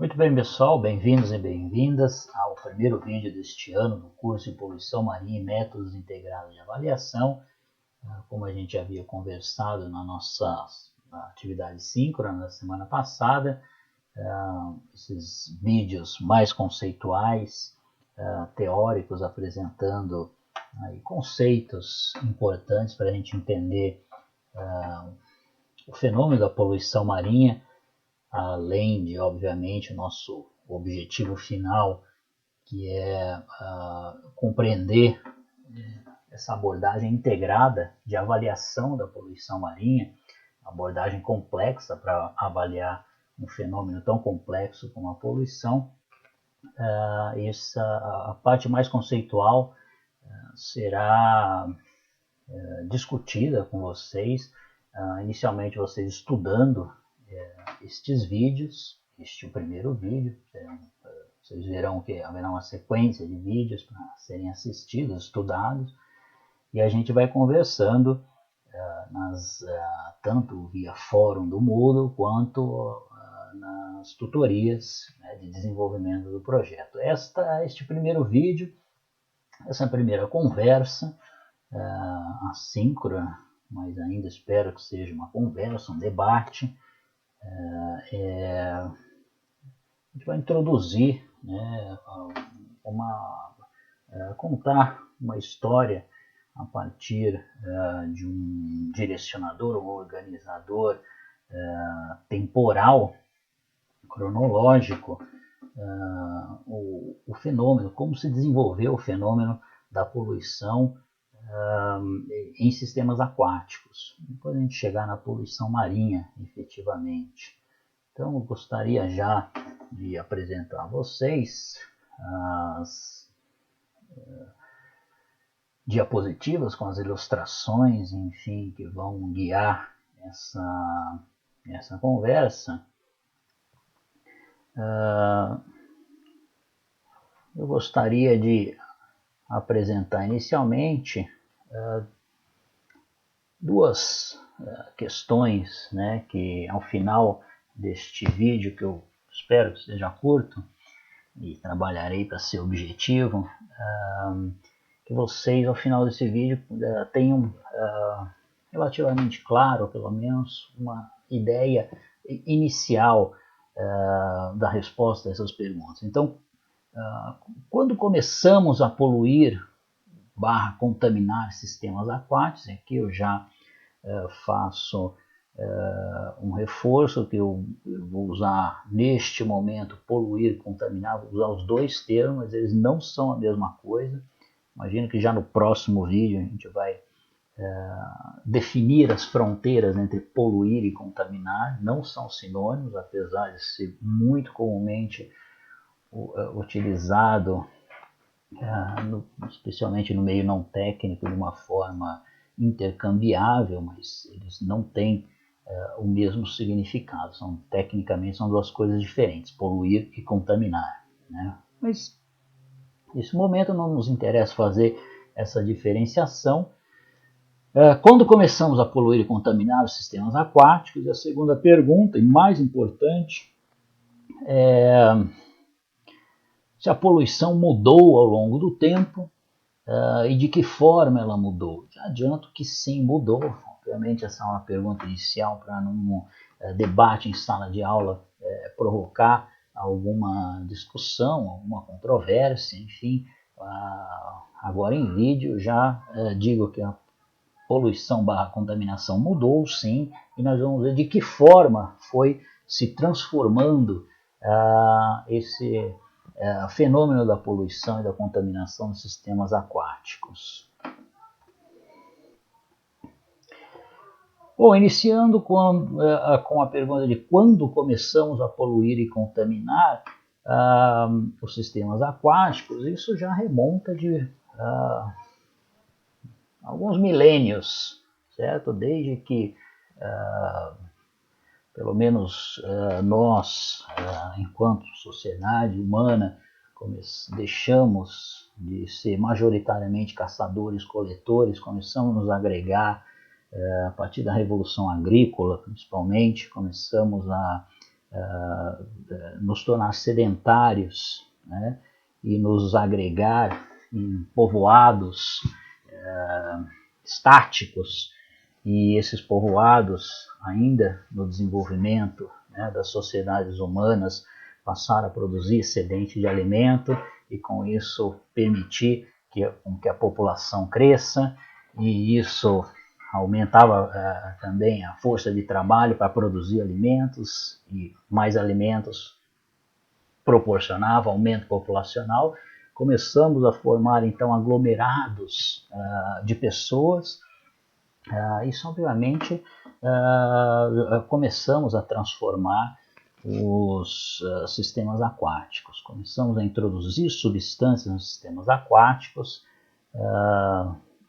Muito bem, pessoal, bem-vindos e bem-vindas ao primeiro vídeo deste ano do curso de Poluição Marinha e Métodos Integrados de Avaliação. Como a gente havia conversado na nossa atividade síncrona na semana passada, esses vídeos mais conceituais, teóricos, apresentando conceitos importantes para a gente entender o fenômeno da poluição marinha, além de, obviamente, o nosso objetivo final, que é compreender essa abordagem integrada de avaliação da poluição marinha, abordagem complexa para avaliar um fenômeno tão complexo como a poluição. A parte mais conceitual será discutida com vocês, inicialmente vocês estudando estes vídeos, este é o primeiro vídeo, vocês verão que haverá uma sequência de vídeos para serem assistidos, estudados, e a gente vai conversando tanto via fórum do Moodle quanto nas tutorias de desenvolvimento do projeto. Este primeiro vídeo, essa primeira conversa assíncrona, mas ainda espero que seja uma conversa, um debate. A gente vai introduzir, contar uma história a partir de um direcionador, um organizador temporal, cronológico, o fenômeno, como se desenvolveu o fenômeno da poluição em sistemas aquáticos. Depois a gente chegar na poluição marinha, efetivamente. Então, eu gostaria já de apresentar a vocês as diapositivas com as ilustrações, enfim, que vão guiar essa conversa. Eu gostaria de apresentar inicialmente duas questões, que ao final deste vídeo, que eu espero que seja curto e trabalharei para ser objetivo, que vocês ao final desse vídeo tenham relativamente claro, pelo menos, uma ideia inicial da resposta a essas perguntas. Então, quando começamos a poluir / contaminar sistemas aquáticos, aqui eu já faço um reforço que eu vou usar neste momento, poluir, contaminar, vou usar os dois termos, mas eles não são a mesma coisa. Imagino que já no próximo vídeo a gente vai definir as fronteiras entre poluir e contaminar, não são sinônimos, apesar de ser muito comumente utilizado, especialmente no meio não técnico, de uma forma intercambiável, mas eles não têm o mesmo significado. Tecnicamente são duas coisas diferentes, poluir e contaminar. Mas nesse momento não nos interessa fazer essa diferenciação. Quando começamos a poluir e contaminar os sistemas aquáticos, a segunda pergunta, e mais importante, é se a poluição mudou ao longo do tempo e de que forma ela mudou. Já adianto que sim, mudou. Obviamente essa é uma pergunta inicial para num debate em sala de aula provocar alguma discussão, alguma controvérsia, enfim. Agora em vídeo já digo que a poluição / contaminação mudou, sim, e nós vamos ver de que forma foi se transformando esse fenômeno da poluição e da contaminação nos sistemas aquáticos. Bom, iniciando com a pergunta de quando começamos a poluir e contaminar os sistemas aquáticos, isso já remonta de alguns milênios, certo? Desde que, pelo menos nós, enquanto sociedade humana, deixamos de ser majoritariamente caçadores-coletores, começamos a nos agregar a partir da Revolução Agrícola, principalmente, começamos a nos tornar sedentários, né, e nos agregar em povoados estáticos, e esses povoados, ainda no desenvolvimento, né, das sociedades humanas, passaram a produzir excedente de alimento e com isso permitir que a população cresça, e isso aumentava também a força de trabalho para produzir alimentos, e mais alimentos proporcionava aumento populacional. Começamos a formar então aglomerados de pessoas. Isso obviamente começamos a transformar os sistemas aquáticos. Começamos a introduzir substâncias nos sistemas aquáticos,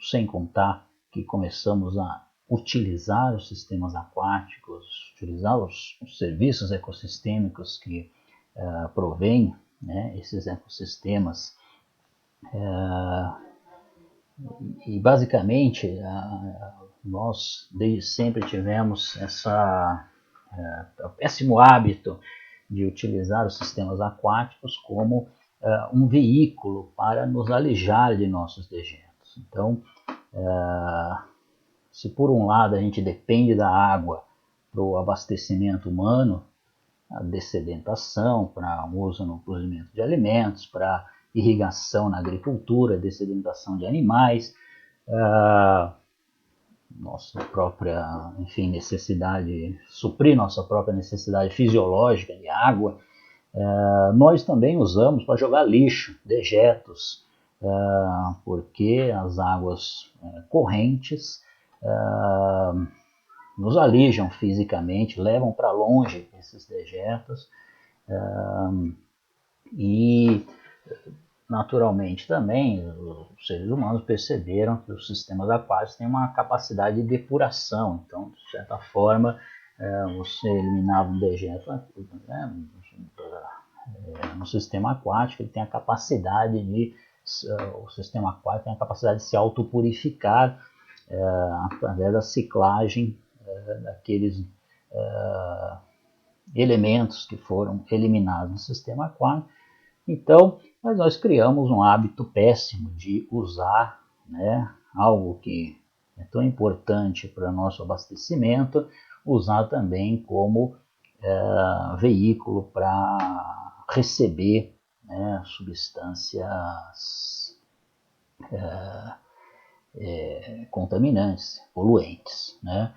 sem contar que começamos a utilizar os sistemas aquáticos, utilizar os serviços ecossistêmicos que provém, né, esses ecossistemas, e basicamente nós desde sempre tivemos o péssimo hábito de utilizar os sistemas aquáticos como um veículo para nos alijar de nossos dejetos. Então, se por um lado a gente depende da água para o abastecimento humano, a dessedentação, para uso no cozimento de alimentos, para irrigação na agricultura, dessedentação de animais, nossa própria, enfim, necessidade, suprir nossa própria necessidade fisiológica de água, nós também usamos para jogar lixo, dejetos, porque as águas correntes nos alijam fisicamente, levam para longe esses dejetos, e naturalmente também os seres humanos perceberam que os sistemas aquáticos têm uma capacidade de depuração. Então, de certa forma, você eliminava um dejeto, né, no sistema aquático, ele tem a capacidade o sistema aquático tem a capacidade de se autopurificar através da ciclagem daqueles elementos que foram eliminados no sistema aquático. Então, nós criamos um hábito péssimo de usar, né, algo que é tão importante para nosso abastecimento, usar também como veículo para receber, né, substâncias contaminantes, poluentes, né?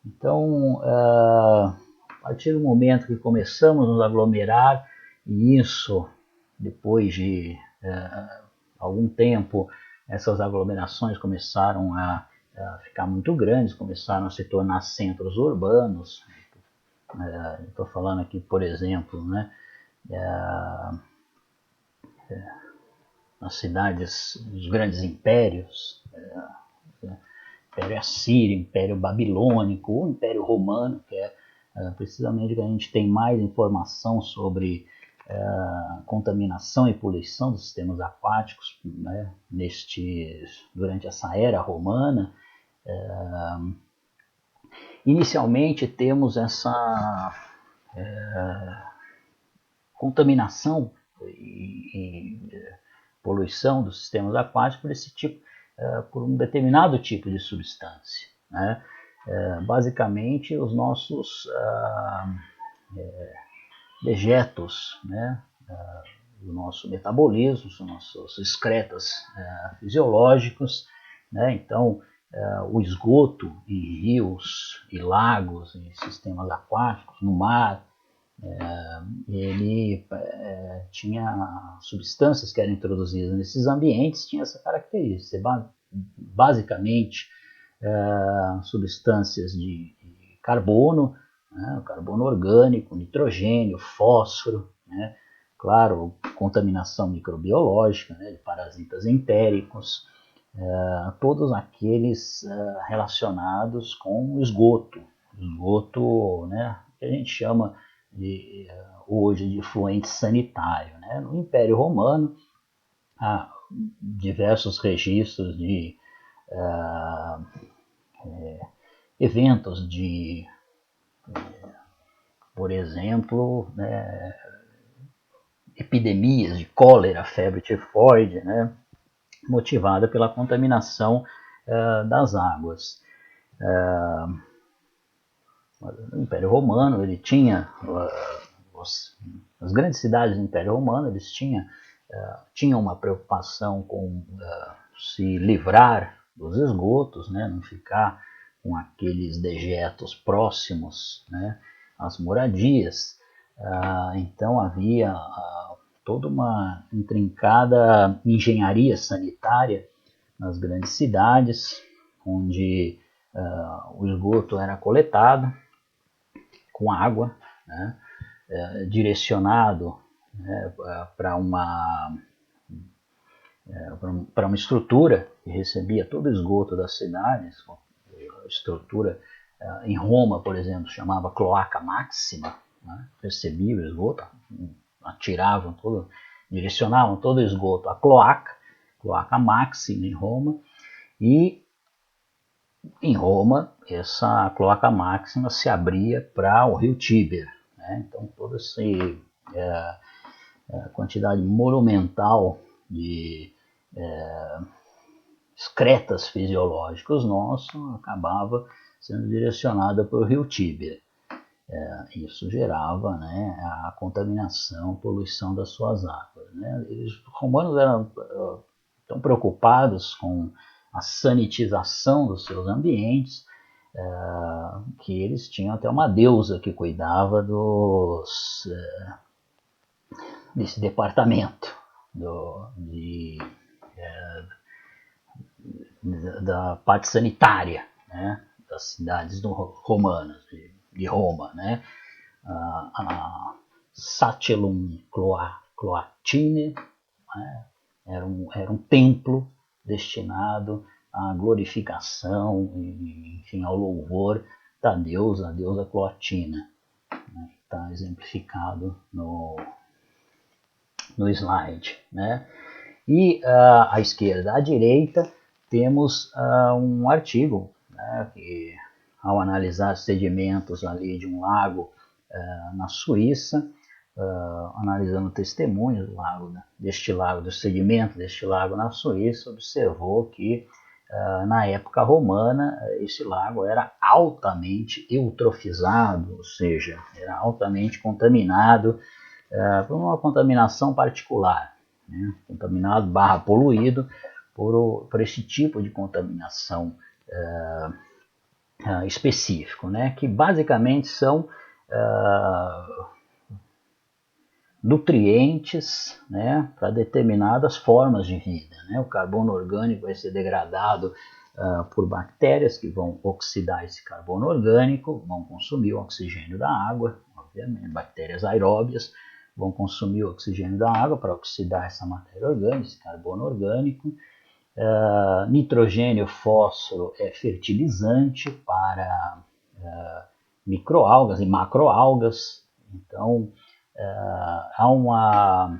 Então, a partir do momento que começamos a nos aglomerar, e isso, depois de algum tempo, essas aglomerações começaram a ficar muito grandes, começaram a se tornar centros urbanos. Estou falando aqui, por exemplo, né, nas cidades dos grandes impérios, Império Assírio, Império Babilônico, o Império Romano, que é precisamente que a gente tem mais informação sobre contaminação e poluição dos sistemas aquáticos, né, durante essa era romana. Inicialmente temos essa contaminação e poluição dos sistemas aquáticos por esse tipo, por um determinado tipo de substância, né? Basicamente os nossos dejetos, né, do nosso metabolismo, os nossos excretas fisiológicos, né? Então o esgoto em rios e lagos, em sistemas aquáticos, no mar, ele tinha substâncias que eram introduzidas nesses ambientes, tinha essa característica, basicamente substâncias de carbono, né, carbono orgânico, nitrogênio, fósforo, né, claro, contaminação microbiológica, né, de parasitas entéricos, todos aqueles relacionados com esgoto, né, que a gente chama hoje de efluente sanitário, né. No Império Romano, há diversos registros de eventos de, por exemplo, né, epidemias de cólera, febre tifoide, né, motivada pela contaminação das águas. O Império Romano, ele tinha as grandes cidades do Império Romano, eles tinham uma preocupação com se livrar dos esgotos, né, não ficar com aqueles dejetos próximos, né, às moradias. Então havia toda uma intrincada engenharia sanitária nas grandes cidades, onde o esgoto era coletado com água, né, direcionado, né, para uma estrutura que recebia todo o esgoto das cidades. A estrutura em Roma, por exemplo, chamava cloaca máxima, né, recebia o esgoto, direcionavam todo o esgoto à cloaca máxima em Roma, e em Roma essa cloaca máxima se abria para o rio Tíber, né? Então toda essa quantidade monumental de excretas fisiológicos nossos acabava sendo direcionada para o rio Tíber. Isso gerava, né, a contaminação, a poluição das suas águas, né? Os romanos eram tão preocupados com a sanitização dos seus ambientes que eles tinham até uma deusa que cuidava desse departamento da parte sanitária, né, das cidades romanas, de Roma, né? A Satellum Cloacine, né? Era um templo destinado à glorificação, enfim, ao louvor da deusa, a deusa Cloatina, né? Está exemplificado no slide, né? E à esquerda, à direita, temos um artigo, né, que, ao analisar sedimentos ali de um lago na Suíça, analisando testemunhos dos sedimentos deste lago na Suíça, observou que na época romana esse lago era altamente eutrofizado, ou seja, era altamente contaminado por uma contaminação particular, né? Contaminado / poluído por esse tipo de contaminação específico, né? Que basicamente são nutrientes, né, para determinadas formas de vida, né? O carbono orgânico vai ser degradado por bactérias que vão oxidar esse carbono orgânico, vão consumir o oxigênio da água, obviamente, bactérias aeróbias vão consumir o oxigênio da água para oxidar essa matéria orgânica, esse carbono orgânico. Nitrogênio, fósforo é fertilizante para microalgas e macroalgas. Então, há uma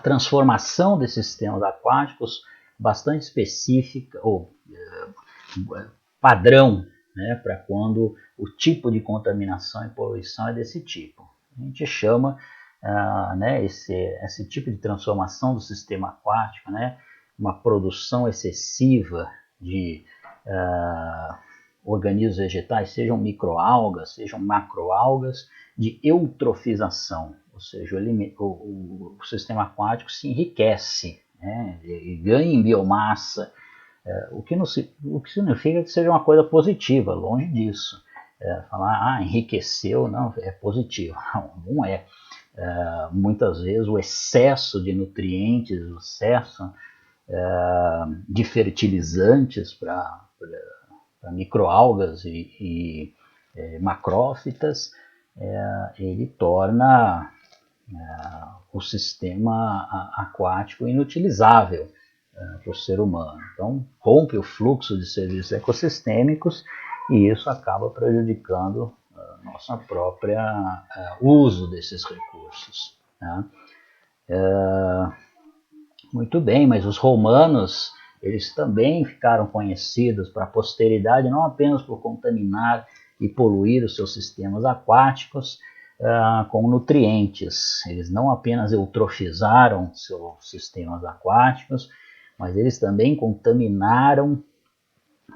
transformação desses sistemas aquáticos bastante específica, ou padrão, né, para quando o tipo de contaminação e poluição é desse tipo. A gente chama né, esse tipo de transformação do sistema aquático, né, uma produção excessiva de organismos vegetais, sejam microalgas, sejam macroalgas, de eutrofização, ou seja, o sistema aquático se enriquece, né, e ganha em biomassa, o que significa que seja uma coisa positiva, longe disso. Falar, enriqueceu, não, é positivo. Não é. Muitas vezes o excesso de nutrientes, o excesso de fertilizantes para microalgas e macrófitas, ele torna o sistema aquático inutilizável para o ser humano. Então, rompe o fluxo de serviços ecossistêmicos e isso acaba prejudicando nossa própria uso desses recursos, né? Muito bem, mas os romanos, eles também ficaram conhecidos para a posteridade, não apenas por contaminar e poluir os seus sistemas aquáticos, com nutrientes. Eles não apenas eutrofizaram seus sistemas aquáticos, mas eles também contaminaram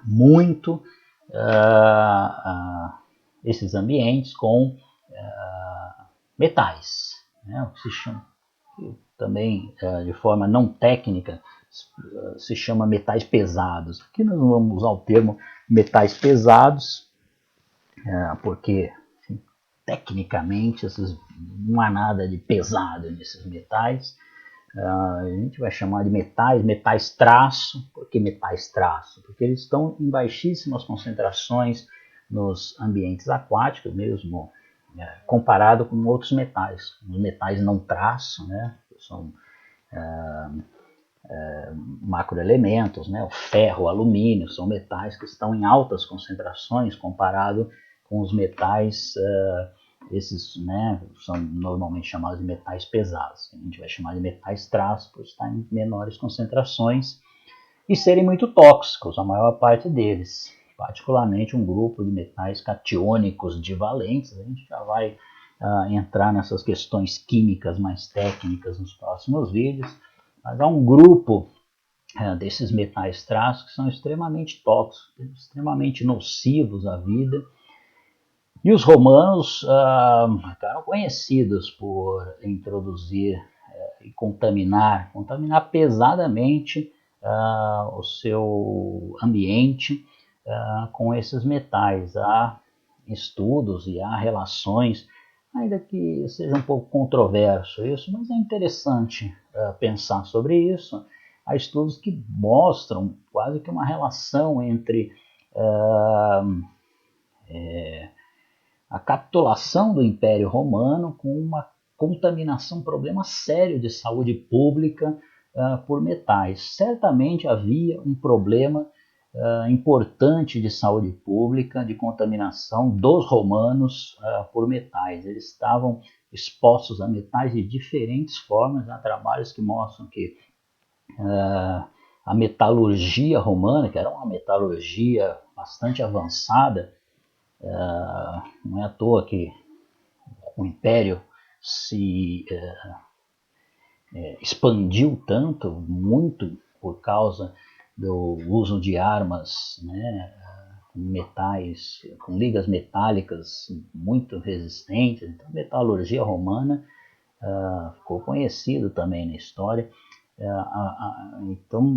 muito esses ambientes com metais, né? O que se chama, também de forma não técnica, se chama metais pesados. Aqui nós vamos usar o termo metais pesados, porque assim, tecnicamente não há nada de pesado nesses metais. A gente vai chamar de metais traço. Por que metais traço? Porque eles estão em baixíssimas concentrações nos ambientes aquáticos, mesmo comparado com outros metais. Os metais não traço, né, são macroelementos, né, o ferro, o alumínio, são metais que estão em altas concentrações comparado com os metais, esses, né, são normalmente chamados de metais pesados. A gente vai chamar de metais traços por estar em menores concentrações e serem muito tóxicos, a maior parte deles. Particularmente um grupo de metais catiônicos divalentes. A gente já vai entrar nessas questões químicas mais técnicas nos próximos vídeos, mas há um grupo desses metais traços que são extremamente tóxicos, extremamente nocivos à vida. E os romanos ficaram conhecidos por introduzir e contaminar pesadamente o seu ambiente com esses metais. Há estudos e há relações, ainda que seja um pouco controverso isso, mas é interessante pensar sobre isso. Há estudos que mostram quase que uma relação entre a capitulação do Império Romano com uma contaminação, um problema sério de saúde pública por metais. Certamente havia um problema importante de saúde pública, de contaminação dos romanos por metais. Eles estavam expostos a metais de diferentes formas. Há trabalhos que mostram que a metalurgia romana, que era uma metalurgia bastante avançada, não é à toa que o Império se expandiu tanto, muito por causa do uso de armas, né, com metais, com ligas metálicas muito resistentes. Então, a metalurgia romana ficou conhecido também na história. Então,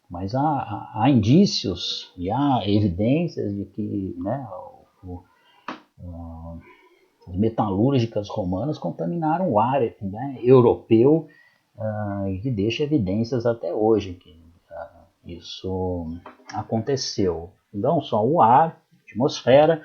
mas há indícios e há evidências de que, né, as metalúrgicas romanas contaminaram o ar, né, europeu, e que deixa evidências até hoje que isso aconteceu. Não só o ar, a atmosfera,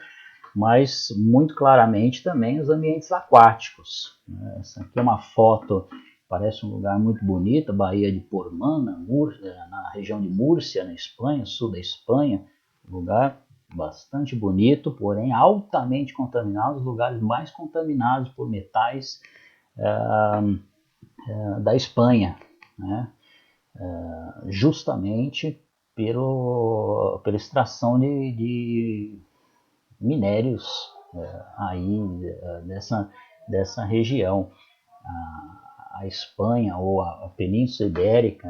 mas muito claramente também os ambientes aquáticos. Essa aqui é uma foto, parece um lugar muito bonito, a Baía de Portmán, na região de Múrcia, na Espanha, sul da Espanha, um lugar bastante bonito, porém altamente contaminado, os lugares mais contaminados por metais da Espanha, né? Justamente pela extração de minérios aí dessa região. A Espanha ou a Península Ibérica,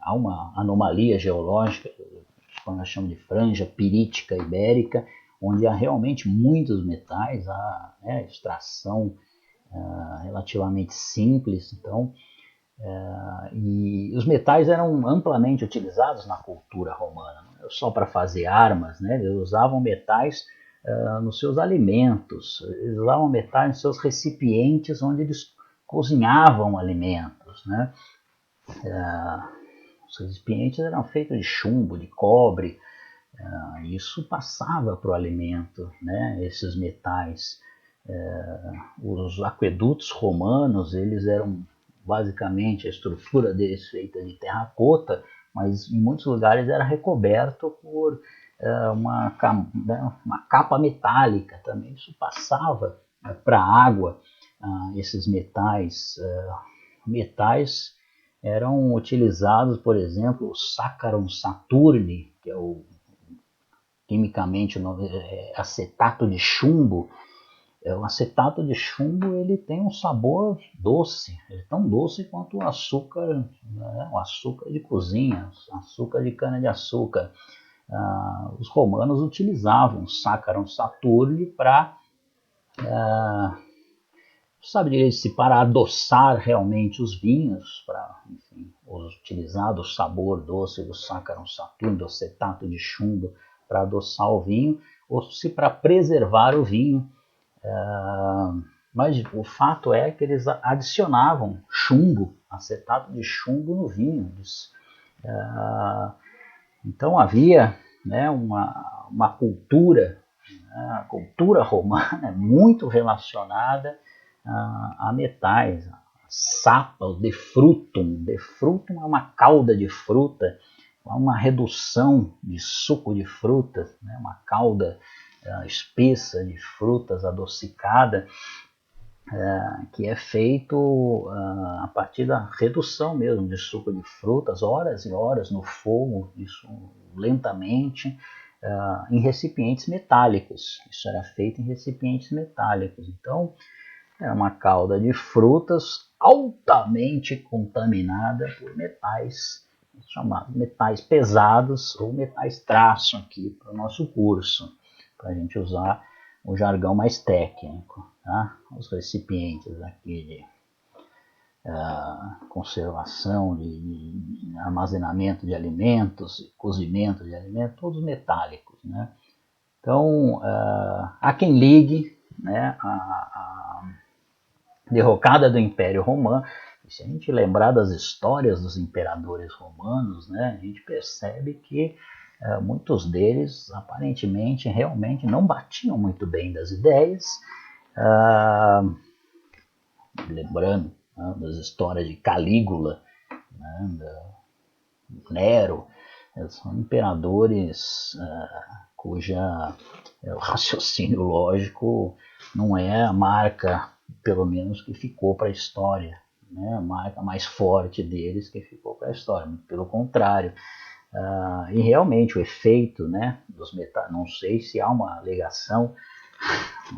há uma anomalia geológica, que nós chamamos de franja pirítica ibérica, onde há realmente muitos metais, há extração relativamente simples. Então, e os metais eram amplamente utilizados na cultura romana, não só para fazer armas, né? Eles usavam metais nos seus alimentos, eles usavam metais nos seus recipientes onde eles cozinhavam alimentos, né? Os recipientes eram feitos de chumbo, de cobre, isso passava para o alimento, né? Esses metais. Os aquedutos romanos, eles eram basicamente a estrutura deles feita de terracota, mas em muitos lugares era recoberto por uma capa metálica também. Isso passava para a água. Esses metais eram utilizados, por exemplo, o Saccharum Saturni, que é o quimicamente o nome é acetato de chumbo. O acetato de chumbo ele tem um sabor doce, ele é tão doce quanto o açúcar, né, o açúcar de cozinha, açúcar de cana-de-açúcar. Os romanos utilizavam Saccharum saturni para, para adoçar realmente os vinhos, para utilizar do sabor doce do Saccharum saturni, do acetato de chumbo, para adoçar o vinho, ou se para preservar o vinho. Mas o fato é que eles adicionavam chumbo, acetato de chumbo no vinho. Então havia, né, uma cultura, a cultura romana muito relacionada a metais. Sapa, o defrutum. Defrutum é uma calda de fruta, uma redução de suco de frutas, né, uma calda espessa de frutas adocicada, que é feito a partir da redução mesmo de suco de frutas, horas e horas no fogo, isso lentamente, em recipientes metálicos. Isso era feito em recipientes metálicos. Então, era uma calda de frutas altamente contaminada por metais, chamados metais pesados ou metais traço aqui para o nosso curso, para a gente usar o jargão mais técnico. Tá? Os recipientes aqui de conservação, de armazenamento de alimentos, cozimento de alimentos, todos metálicos. Né? Então, há quem ligue, né, a derrocada do Império Romano. E se a gente lembrar das histórias dos imperadores romanos, né, a gente percebe que muitos deles aparentemente realmente não batiam muito bem das ideias. Lembrando das histórias de Calígula, né, Nero, são imperadores cuja o raciocínio lógico não é a marca, pelo menos, que ficou para a história, né? A marca mais forte deles que ficou para a história, pelo contrário. E realmente o efeito, né, dos metais, não sei se há uma ligação,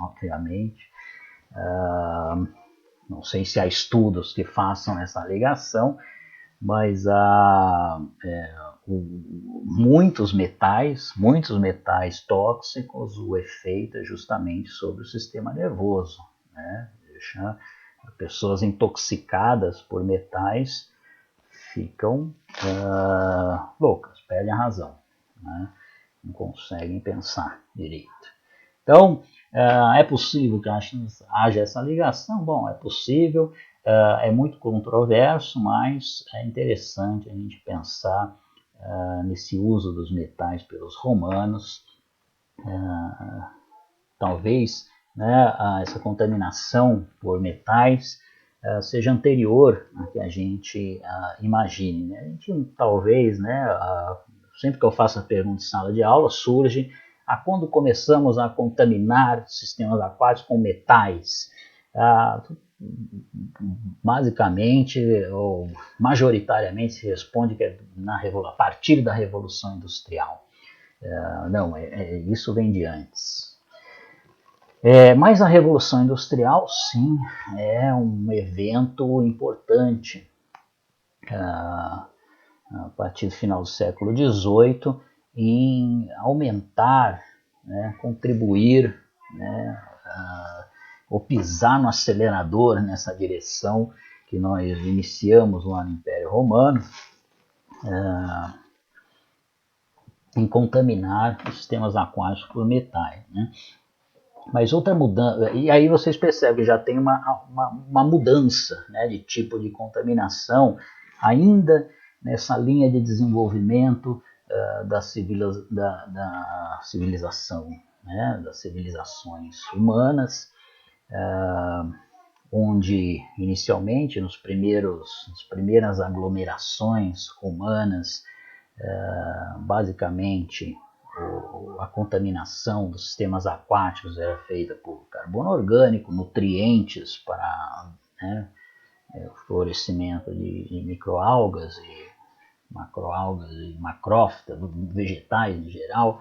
obviamente, não sei se há estudos que façam essa ligação, mas muitos metais tóxicos, o efeito é justamente sobre o sistema nervoso, né? Deixa pessoas intoxicadas por metais ficam loucas, perdem a razão, né? Não conseguem pensar direito. Então, é possível que haja essa ligação? Bom, é possível, é muito controverso, mas é interessante a gente pensar nesse uso dos metais pelos romanos. Talvez, né, essa contaminação por metais seja anterior a que a gente imagine. Né? A gente talvez, né, sempre que eu faço a pergunta em sala de aula, surge quando começamos a contaminar sistemas aquáticos com metais. Basicamente, ou majoritariamente, se responde que é a partir da Revolução Industrial. Não, isso vem de antes. Mas a Revolução Industrial, sim, é um evento importante. A partir do final do século XVIII, em aumentar, né, contribuir, né, ou pisar no acelerador nessa direção que nós iniciamos lá no Império Romano, em contaminar os sistemas aquáticos por metais. Né? Mas outra mudança, e aí vocês percebem que já tem uma mudança, né, de tipo de contaminação, ainda nessa linha de desenvolvimento da civilização, né, das civilizações humanas, onde inicialmente nas primeiras aglomerações romanas, basicamente a contaminação dos sistemas aquáticos era feita por carbono orgânico, nutrientes para, né, o florescimento de microalgas e macroalgas e macrófitas, vegetais em geral.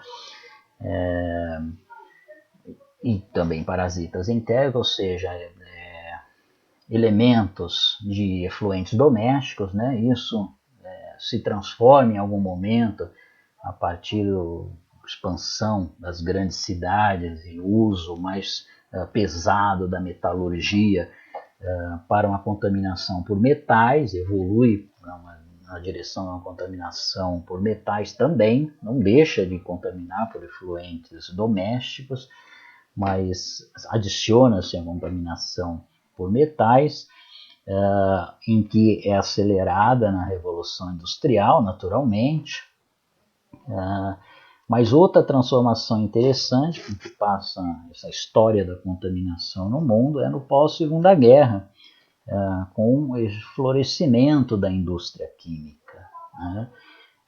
e também parasitas entéricos, ou seja, elementos de efluentes domésticos, né? Isso se transforma em algum momento a partir da expansão das grandes cidades e uso mais pesado da metalurgia para uma contaminação por metais, evolui na direção de uma contaminação por metais também, não deixa de contaminar por efluentes domésticos, mas adiciona-se a contaminação por metais, em que é acelerada na Revolução Industrial, naturalmente. Mas outra transformação interessante que passa essa história da contaminação no mundo é no pós-Segunda Guerra, com o florescimento da indústria química. Né?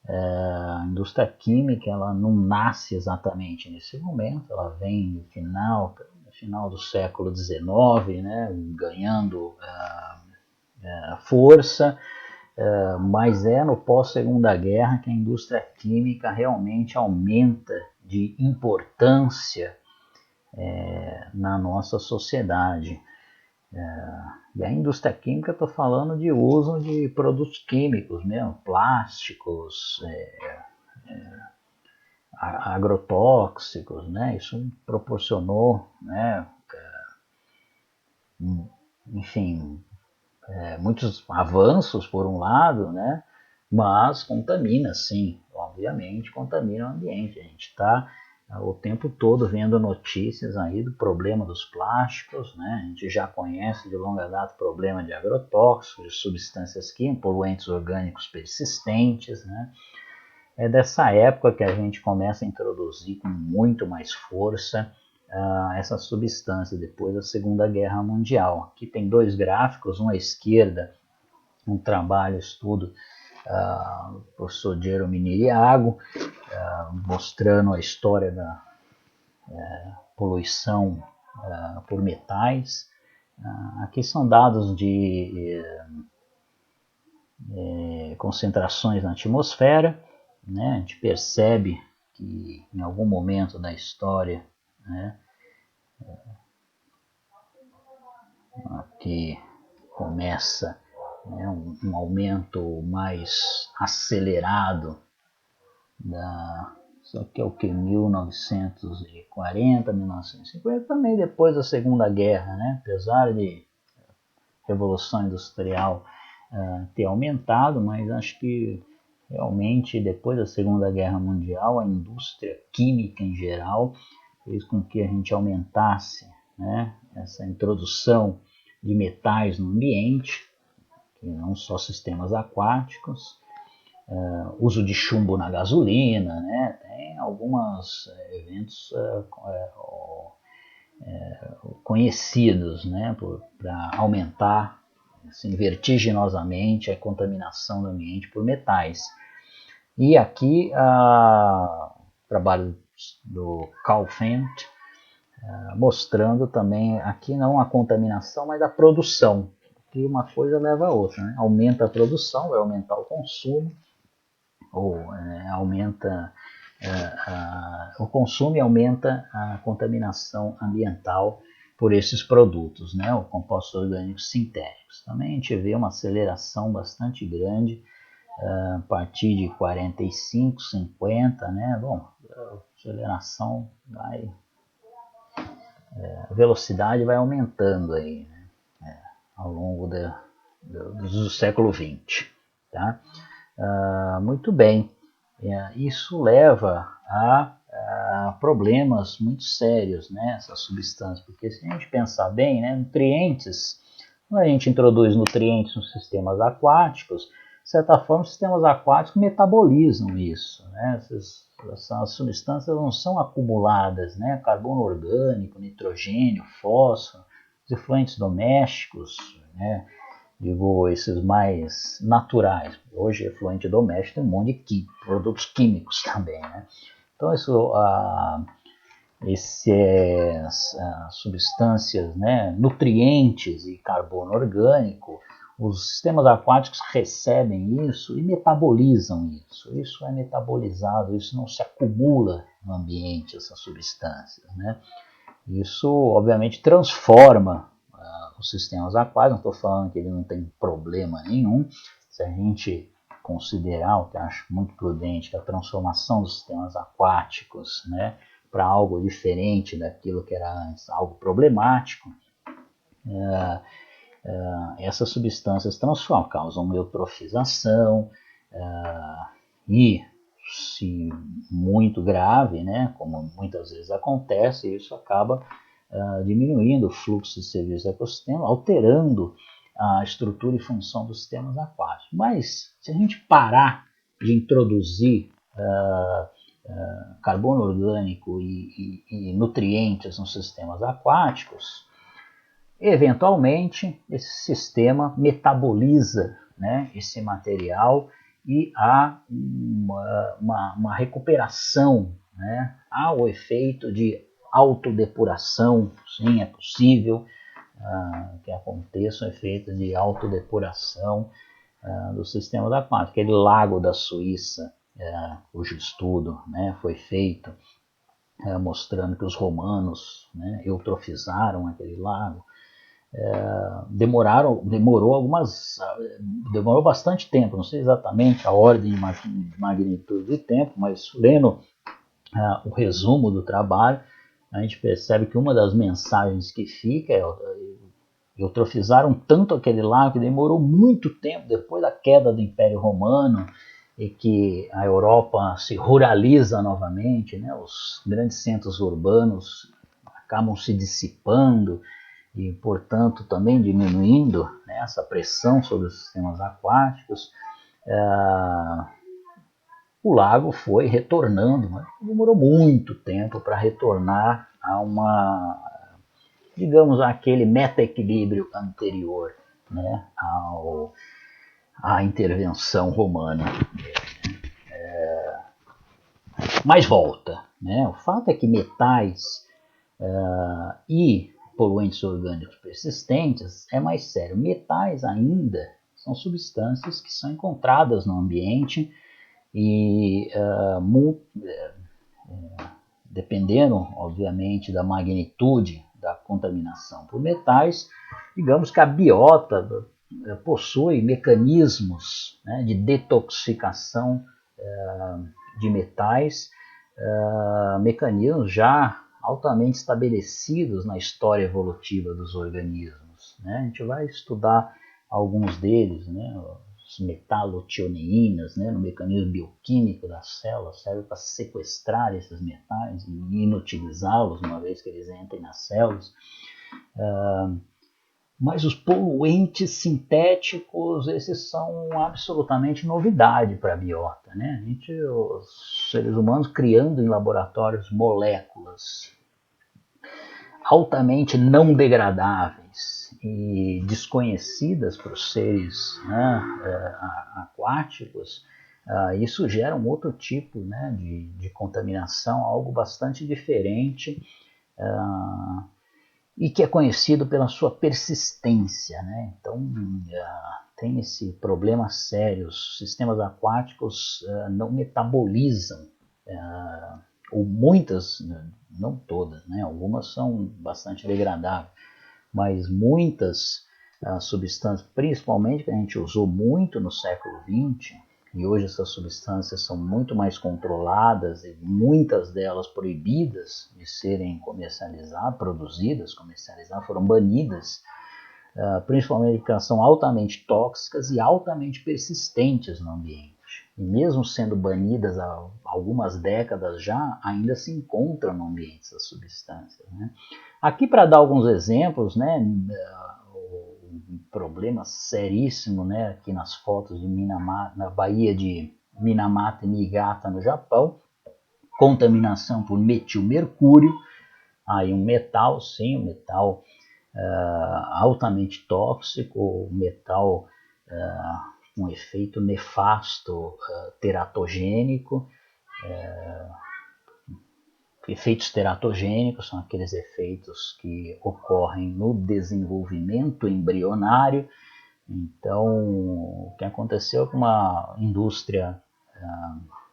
A indústria química ela não nasce exatamente nesse momento, ela vem no final do século XIX, né, ganhando força, mas é no pós-Segunda Guerra que a indústria química realmente aumenta de importância na nossa sociedade. E a indústria química, estou falando de uso de produtos químicos mesmo, plásticos, agrotóxicos, né? Isso proporcionou, né, enfim, muitos avanços por um lado, né? Mas contamina, sim, obviamente contamina o ambiente. A gente está o tempo todo vendo notícias aí do problema dos plásticos, né? A gente já conhece de longa data o problema de agrotóxicos, de substâncias químicas, poluentes orgânicos persistentes, né? É dessa época que a gente começa a introduzir com muito mais força essa substância depois da Segunda Guerra Mundial. Aqui tem dois gráficos, um à esquerda, um trabalho, estudo do professor Jerome Niriago, mostrando a história da poluição por metais. Aqui são dados de concentrações na atmosfera, né? A gente percebe que em algum momento da história, né, aqui começa, né, um aumento mais acelerado isso aqui é o que? 1940, 1950, também depois da Segunda Guerra, né? Apesar de Revolução Industrial ter aumentado, mas acho que realmente depois da Segunda Guerra Mundial a indústria química em geral fez com que a gente aumentasse, né, essa introdução de metais no ambiente, que não só sistemas aquáticos, uso de chumbo na gasolina, né, tem alguns eventos conhecidos, né, para aumentar assim, vertiginosamente a contaminação do ambiente por metais. E aqui o trabalho do Carl Fent, mostrando também, aqui não a contaminação, mas a produção, que uma coisa leva a outra, né? Aumenta a produção, vai aumentar o consumo, ou aumenta o consumo e aumenta a contaminação ambiental por esses produtos, né? Os compostos orgânicos sintéticos. Também a gente vê uma aceleração bastante grande a partir de 45, 50, né? Bom, a aceleração vai, a velocidade vai aumentando aí, né? Ao longo do século XX, tá? Muito bem, isso leva a problemas muito sérios, né, essa substância, porque se a gente pensar bem, né, nutrientes, quando a gente introduz nutrientes nos sistemas aquáticos, de certa forma os sistemas aquáticos metabolizam isso, né, essas substâncias não são acumuladas, né, carbono orgânico, nitrogênio, fósforo, os efluentes domésticos, né, digo, esses mais naturais. Hoje, efluente doméstico tem um monte de produtos químicos também, né? Então, essas substâncias, né, nutrientes e carbono orgânico, Os sistemas aquáticos recebem isso e metabolizam isso. Isso é metabolizado, isso não se acumula no ambiente, essas substâncias, né? Isso, obviamente, transforma os sistemas aquáticos. Não estou falando que ele não tem problema nenhum. Se a gente considerar, o que eu acho muito prudente, que a transformação dos sistemas aquáticos, né, para algo diferente daquilo que era antes, algo problemático, essas substâncias transformam, causam eutrofização e, se muito grave, né, como muitas vezes acontece, isso acaba diminuindo o fluxo de serviços do ecossistema, alterando a estrutura e função dos sistemas aquáticos. Mas, se a gente parar de introduzir carbono orgânico e nutrientes nos sistemas aquáticos, eventualmente esse sistema metaboliza, né, esse material e há uma recuperação, né, há o efeito de autodepuração, sim, é possível que aconteça um efeito de autodepuração dos sistemas aquáticos. Aquele lago da Suíça, cujo estudo, né, foi feito mostrando que os romanos, né, eutrofizaram aquele lago, demorou bastante tempo, não sei exatamente a ordem de magnitude de tempo, mas lendo o resumo do trabalho, a gente percebe que uma das mensagens que fica é: eutrofizaram tanto aquele lago que demorou muito tempo depois da queda do Império Romano e que a Europa se ruraliza novamente, né? Os grandes centros urbanos acabam se dissipando e, portanto, também diminuindo, né, essa pressão sobre os sistemas aquáticos. O lago foi retornando, mas demorou muito tempo para retornar a digamos, aquele meta-equilíbrio anterior, né, à intervenção romana. Mas volta, né? O fato é que metais e poluentes orgânicos persistentes é mais sério. Metais ainda são substâncias que são encontradas no ambiente e dependendo, obviamente, da magnitude da contaminação por metais, digamos que a biota possui mecanismos, né, de detoxificação de metais, mecanismos já altamente estabelecidos na história evolutiva dos organismos, né? A gente vai estudar alguns deles, né? As metalotioneinas, né? No mecanismo bioquímico das células, serve para sequestrar esses metais e inutilizá-los uma vez que eles entrem nas células. Mas os poluentes sintéticos, esses são absolutamente novidade para a biota, né? Os seres humanos criando em laboratórios moléculas altamente não degradáveis e desconhecidas para os seres, né, aquáticos, isso gera um outro tipo, né, de contaminação, algo bastante diferente, e que é conhecido pela sua persistência, né? Então, tem esse problema sério. Os sistemas aquáticos não metabolizam, ou muitas, não todas, né? Algumas são bastante degradáveis, mas muitas substâncias, principalmente que a gente usou muito no século XX, e hoje essas substâncias são muito mais controladas e muitas delas proibidas de serem comercializadas, produzidas, comercializadas, foram banidas, principalmente porque elas são altamente tóxicas e altamente persistentes no ambiente. E mesmo sendo banidas há algumas décadas já, ainda se encontram no ambiente essas substâncias, né? Aqui, para dar alguns exemplos, né, um problema seríssimo, né, aqui nas fotos de Minamata, na Baía de Minamata e Niigata, no Japão, contaminação por metilmercúrio, aí um metal, sim, um metal altamente tóxico, um metal com efeito nefasto, teratogênico. Efeitos teratogênicos são aqueles efeitos que ocorrem no desenvolvimento embrionário Então, o que aconteceu com uma indústria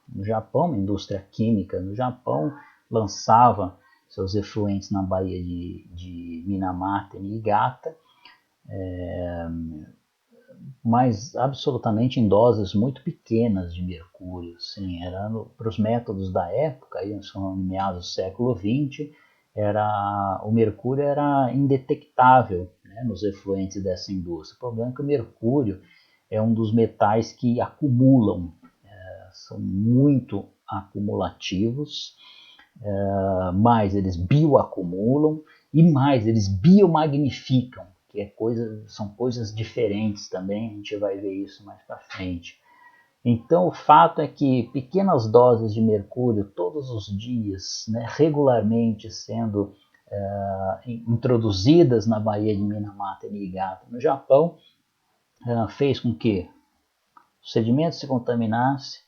no Japão, uma indústria química no Japão, lançava seus efluentes na baía de Minamata e Niigata, mas absolutamente em doses muito pequenas de mercúrio. Assim, para os métodos da época, aí, são meados do século XX, o mercúrio era indetectável, né, nos efluentes dessa indústria. O problema é que o mercúrio é um dos metais que acumulam, são muito acumulativos, mais eles bioacumulam e mais eles biomagnificam, que são coisas diferentes também, a gente vai ver isso mais para frente. Então o fato é que pequenas doses de mercúrio todos os dias, né, regularmente sendo introduzidas na baía de Minamata e Niigata no Japão, fez com que o sedimento se contaminasse,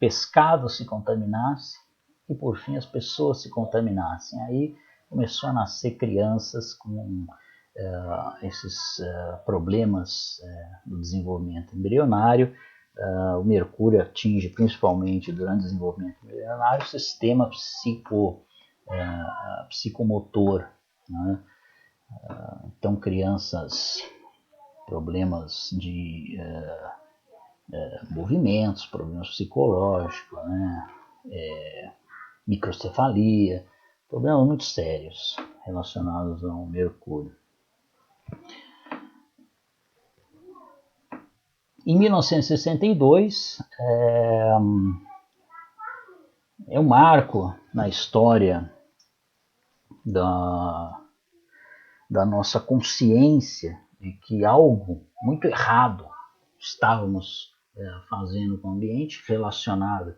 pescado se contaminasse e por fim as pessoas se contaminassem. Aí começou a nascer crianças com esses problemas no desenvolvimento embrionário. O mercúrio atinge principalmente durante o desenvolvimento embrionário o sistema psicomotor, né? Então crianças, problemas de movimentos, problemas psicológicos, né? Microcefalia, problemas muito sérios relacionados ao mercúrio. Em 1962, é um marco na história da nossa consciência de que algo muito errado estávamos fazendo com o ambiente relacionado.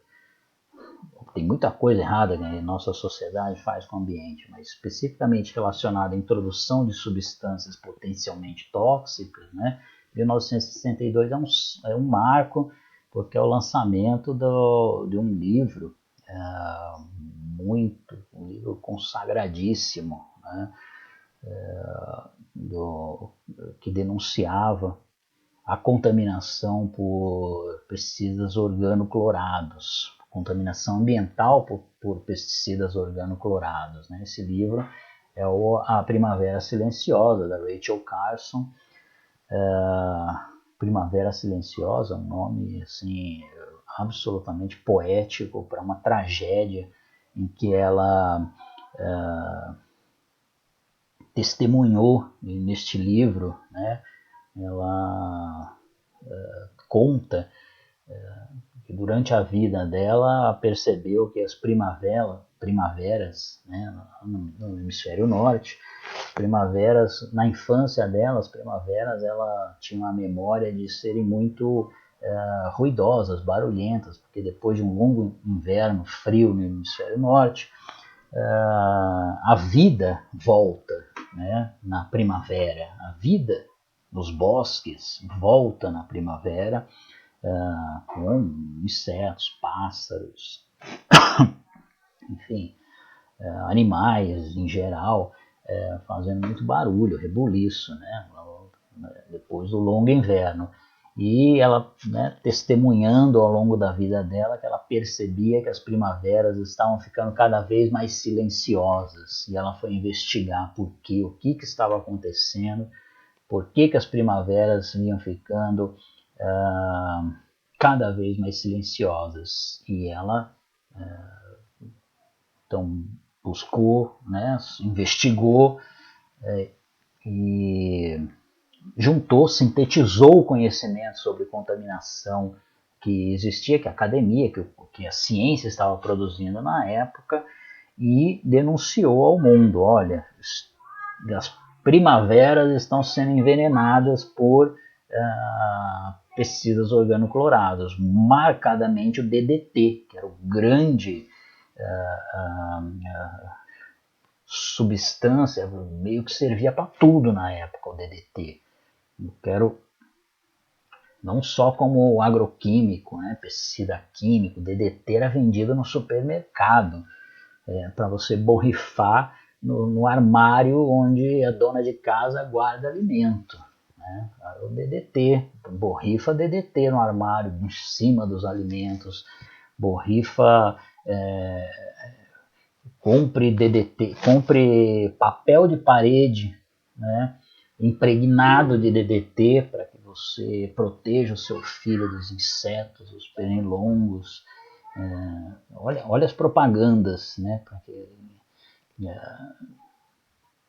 Tem muita coisa errada que a nossa sociedade faz com o ambiente, mas especificamente relacionada à introdução de substâncias potencialmente tóxicas, né? 1962 é um marco, porque é o lançamento de um livro um livro consagradíssimo, né? Que denunciava a contaminação por pesticidas organoclorados, contaminação ambiental por pesticidas organoclorados, né? Esse livro é A Primavera Silenciosa, da Rachel Carson. Primavera Silenciosa, um nome assim, absolutamente poético para uma tragédia em que ela testemunhou neste livro, né? Ela conta que durante a vida dela percebeu que as primaveras, né, no hemisfério norte, primaveras, na infância dela, as primaveras, ela tinha uma memória de serem muito ruidosas, barulhentas, porque depois de um longo inverno frio no hemisfério norte, a vida volta, né, na primavera. A vida nos bosques volta na primavera, com insetos, pássaros, enfim, animais em geral, fazendo muito barulho, rebuliço, né, depois do longo inverno. E ela, né, testemunhando ao longo da vida dela que ela percebia que as primaveras estavam ficando cada vez mais silenciosas, e ela foi investigar o que estava acontecendo, por que as primaveras vinham ficando cada vez mais silenciosas. E ela então buscou, né, investigou e juntou, sintetizou o conhecimento sobre contaminação que existia, que a academia, que a ciência estava produzindo na época, e denunciou ao mundo: olha, as primaveras estão sendo envenenadas por pesticidas organoclorados, marcadamente o DDT, que era o grande substância, meio que servia para tudo na época, o DDT. Eu quero não só como agroquímico, né, pesticida químico, DDT era vendido no supermercado, para você borrifar no armário onde a dona de casa guarda alimento, né? O DDT, borrifa DDT no armário, em cima dos alimentos, borrifa, compre DDT, compre papel de parede, né, impregnado de DDT para que você proteja o seu filho dos insetos, dos pernilongos. Olha as propagandas, né,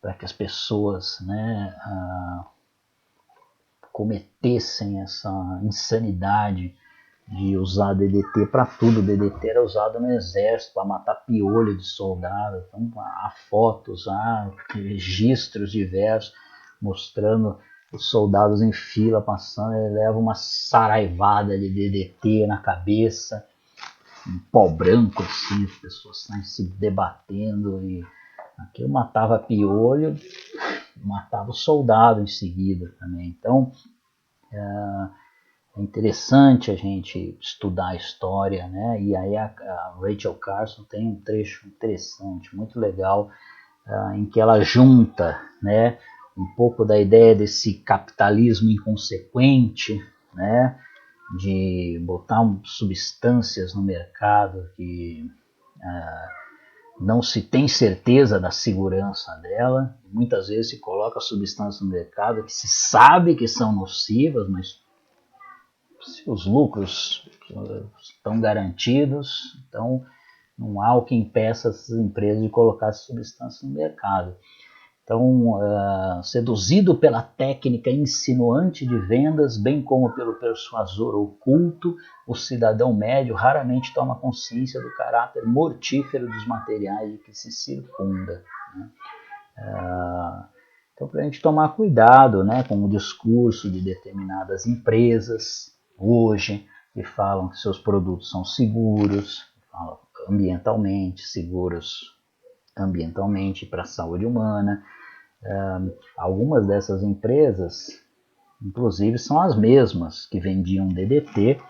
para que as pessoas, né, cometessem essa insanidade de usar DDT para tudo. DDT era usado no exército para matar piolho de soldado. Então há fotos, há registros diversos mostrando os soldados em fila passando, ele leva uma saraivada de DDT na cabeça, um pó branco assim, as pessoas saem se debatendo, e aquilo matava piolho, matava o soldado em seguida também. Então é interessante a gente estudar a história, né? E aí a Rachel Carson tem um trecho interessante, muito legal, em que ela junta, né, um pouco da ideia desse capitalismo inconsequente, né, de botar substâncias no mercado que não se tem certeza da segurança dela. Muitas vezes se coloca substâncias no mercado que se sabe que são nocivas, mas se os lucros estão garantidos, então não há o que impeça essas empresas de colocar essas substâncias no mercado. Então, seduzido pela técnica insinuante de vendas, bem como pelo persuasor oculto, o cidadão médio raramente toma consciência do caráter mortífero dos materiais de que se circunda, né? Então, para a gente tomar cuidado, né, com o discurso de determinadas empresas hoje, que falam que seus produtos são seguros, falam ambientalmente, seguros ambientalmente para a saúde humana. Algumas dessas empresas, inclusive, são as mesmas que vendiam DDT.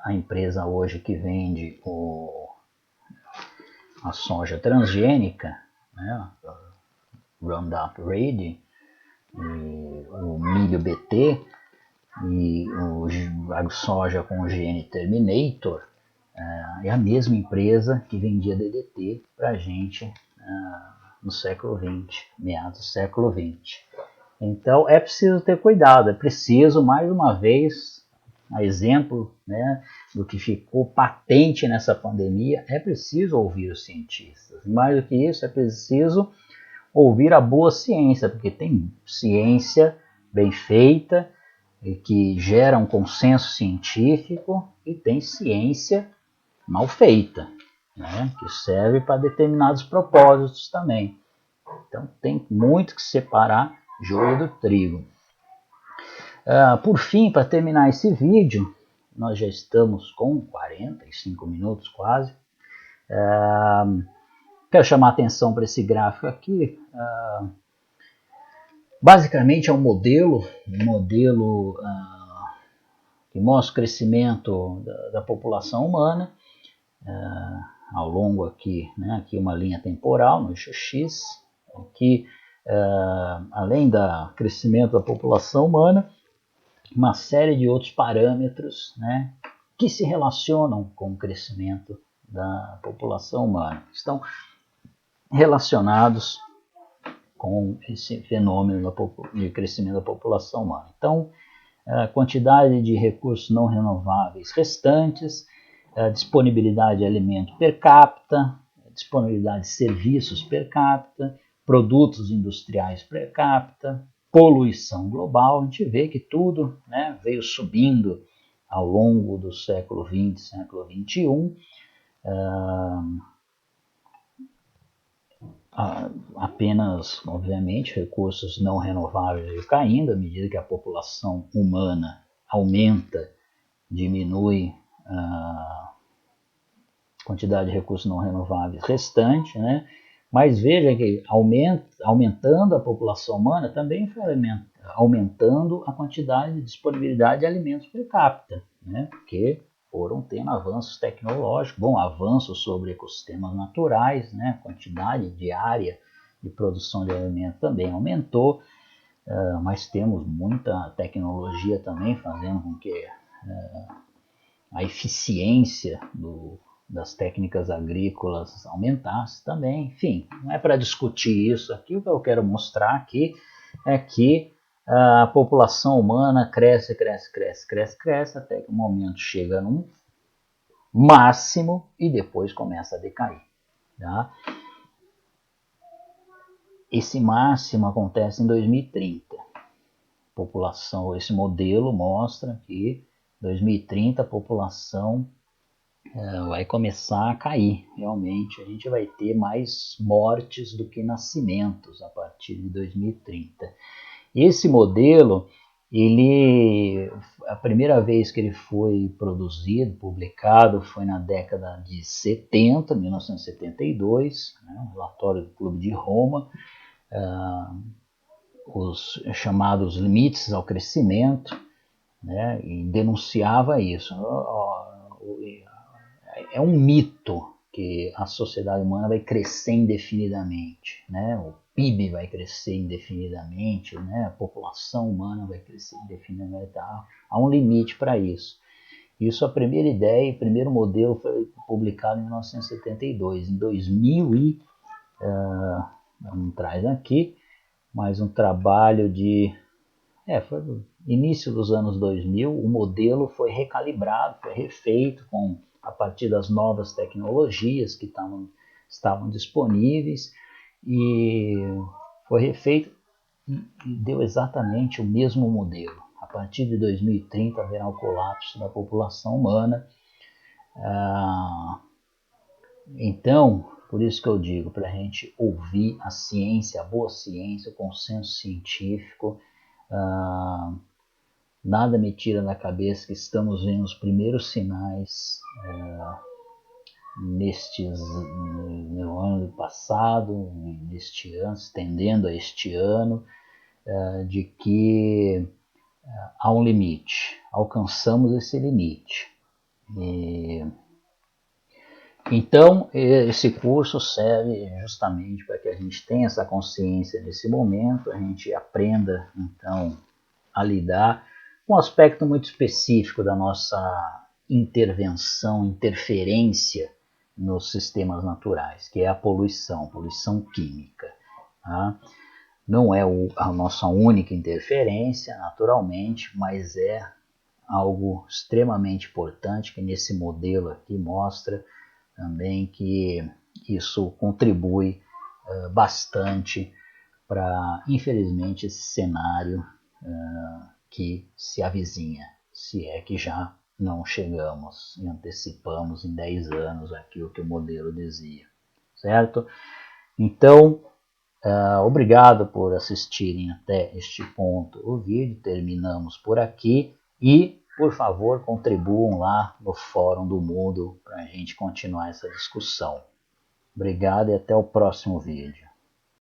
A empresa hoje que vende a soja transgênica, né, Roundup Ready, e o milho BT e a soja com o gene Terminator, é a mesma empresa que vendia DDT para a gente no século XX, meados do século XX. Então é preciso ter cuidado, é preciso, mais uma vez, a exemplo, né, do que ficou patente nessa pandemia, é preciso ouvir os cientistas. Mais do que isso, é preciso ouvir a boa ciência, porque tem ciência bem feita, que gera um consenso científico, e tem ciência mal feita, né, que serve para determinados propósitos também. Então tem muito que separar joio do trigo. Por fim, para terminar esse vídeo, nós já estamos com 45 minutos quase. Quero chamar a atenção para esse gráfico aqui. Basicamente é um modelo que mostra o crescimento da população humana ao longo aqui, né, aqui uma linha temporal no eixo X, aqui além do crescimento da população humana, uma série de outros parâmetros, né, que se relacionam com o crescimento da população humana, estão relacionados com esse fenômeno de crescimento da população humana. Então, a quantidade de recursos não renováveis restantes, a disponibilidade de alimento per capita, a disponibilidade de serviços per capita, produtos industriais per capita, poluição global. A gente vê que tudo, né, veio subindo ao longo do século XX, século XXI. Apenas, obviamente, recursos não renováveis caindo à medida que a população humana aumenta, diminui a quantidade de recursos não renováveis restante, né? Mas veja que aumentando a população humana também foi aumentando a quantidade de disponibilidade de alimentos per capita, né? Porque foram tendo avanços tecnológicos, avanços sobre ecossistemas naturais, né? A quantidade diária de produção de alimento também aumentou. mas temos muita tecnologia também fazendo com que a eficiência das técnicas agrícolas aumentasse também. Enfim, não é para discutir isso aqui. O que eu quero mostrar aqui é que a população humana cresce, até que o momento chega num máximo e depois começa a decair. Tá? Esse máximo acontece em 2030. População, esse modelo mostra que em 2030 a população vai começar a cair. Realmente, a gente vai ter mais mortes do que nascimentos a partir de 2030. Esse modelo, a primeira vez que ele foi produzido, publicado, foi na década de 70, 1972, né, um relatório do Clube de Roma, os chamados limites ao crescimento, né, e denunciava isso. É um mito que a sociedade humana vai crescer indefinidamente, né? O PIB vai crescer indefinidamente, né? A população humana vai crescer indefinidamente. Há um limite para isso. Isso, a primeira ideia, o primeiro modelo foi publicado em 1972. Em 2000 não traz aqui, mas um trabalho foi no início dos anos 2000, o modelo foi recalibrado, foi refeito a partir das novas tecnologias que estavam disponíveis e foi refeito e deu exatamente o mesmo modelo. A partir de 2030 haverá o colapso da população humana. Então, por isso que eu digo, para a gente ouvir a ciência, a boa ciência, o consenso científico, nada me tira da cabeça que estamos vendo os primeiros sinais no ano passado, neste ano, estendendo a este ano, de que há um limite, alcançamos esse limite. Então, esse curso serve justamente para que a gente tenha essa consciência nesse momento, a gente aprenda, então, a lidar com um aspecto muito específico da nossa interferência nos sistemas naturais, que é a poluição química. Tá? Não é a nossa única interferência, naturalmente, mas é algo extremamente importante que nesse modelo aqui mostra também que isso contribui bastante para, infelizmente, esse cenário que se avizinha, se é que já não chegamos e antecipamos em 10 anos aquilo que o modelo dizia, certo? Então, obrigado por assistirem até este ponto o vídeo, terminamos por aqui e, por favor, contribuam lá no Fórum do Mundo para a gente continuar essa discussão. Obrigado e até o próximo vídeo.